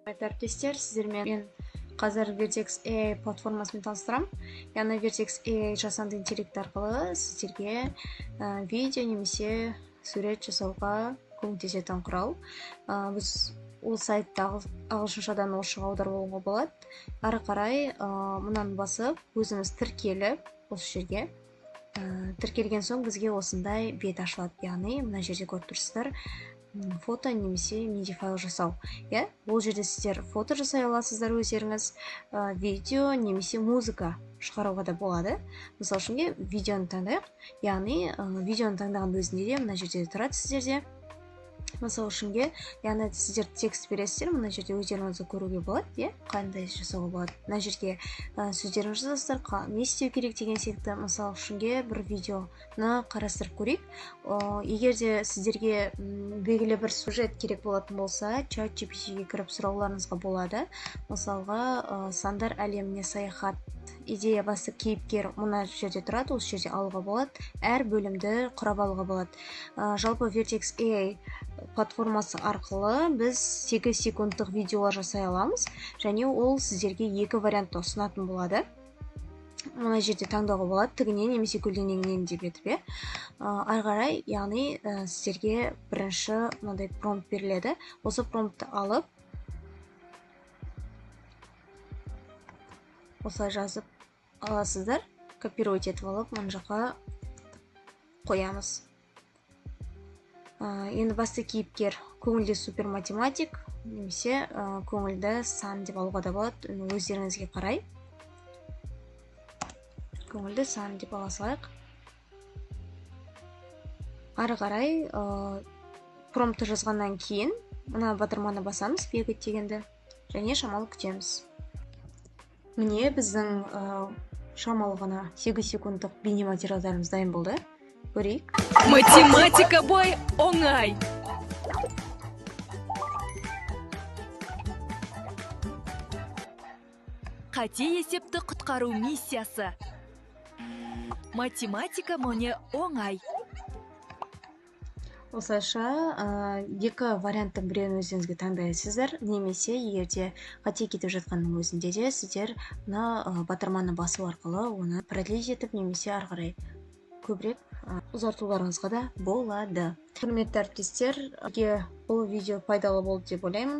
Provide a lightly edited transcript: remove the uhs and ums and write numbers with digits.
Әріптестер, сіздермен мен қазір Vertex AI платформасымен таныстырамын. Яғни Vertex AI жасанды интеллект арқылы сіздерге видео немесе сурет жасауға көмектесетін құрал. Біз ол сайтты ағылшыншадан орысшаға аударып алуға болады. Ары қарай мынаны басып, өзіміз тіркеліп, осы жерге тіркелген соң бізге осындай бет ашылады. Яғни мына жерде көріп тұрсыздар, фото немесе MIDI файл жасау. Ол жерде сіздер фото жасай аласыздар өздеріңіз, видео немесе музыка шығаруға да болады. Мысалы үшін видеоны таңдайық. Яғни видеоны таңдаған өзінде де мына жерде тұрады сіздерде. Мысалы үшін яғни сіздер текст бересіздер, мына жерде өздеріңізді көруге болады, қандай жасауға болады. Мына жерге сөздеріңіз жазасыздар, не істеу керек деген секілді. Мысалы үшін бір видеоны қарастырып көрейік. Егер де сіздерге белгілі бір сюжет керек болатын болса, ChatGPT-ге кіріп сұрауларыңызға болады. Мысалға, сандар әлеміне саяхат идея басты кейіпкер мына жерде тұрады, осы жерде алуға болады. Әр бөлімді құрап алуға болады. Жалпы Vertex AI платформасы арқылы біз 8 секундтық видеолар жасай аламыз, және ол сіздерге екі вариантта ұсынатын болады. Мына жерде таңдауға болады, тігінен немесе көлденеңінен деп етіп. Ары қарай, яғни сіздерге бірінші мынандай промпт беріледі. Осы промптты алып, осылай жазып аласыздар, копировать етіп алып, мына жаққа қоямыз. Енді басты кейіпкер көңілді супер математик немесе көңілді сан деп алуға да болады. Өздеріңізге қарай. Көңілді сан деп ала салайық. Ары қарай промптты жазғаннан кейін мына батырманы басамыз, бегіт дегенді, және шамалы күтеміз. Міне біздің шамалы ғана 8 секундтық бейне материалдарымыз дайын болды. Көрейік. Математика бой оңай. Қате есепті құтқару миссиясы. Математика мұне оңай. Осылайша екі варианттың біреуін өздеріңізге таңдайсыздар, немесе егерде қате кетіп жатқанның өзінде де сіздер батырманы басу арқылы оны продлить етіп немесе ары қарай көбірек ұзартуларыңызға да болады. Құрметті әріптестер, бұл видео пайдалы болды деп ойлаймын.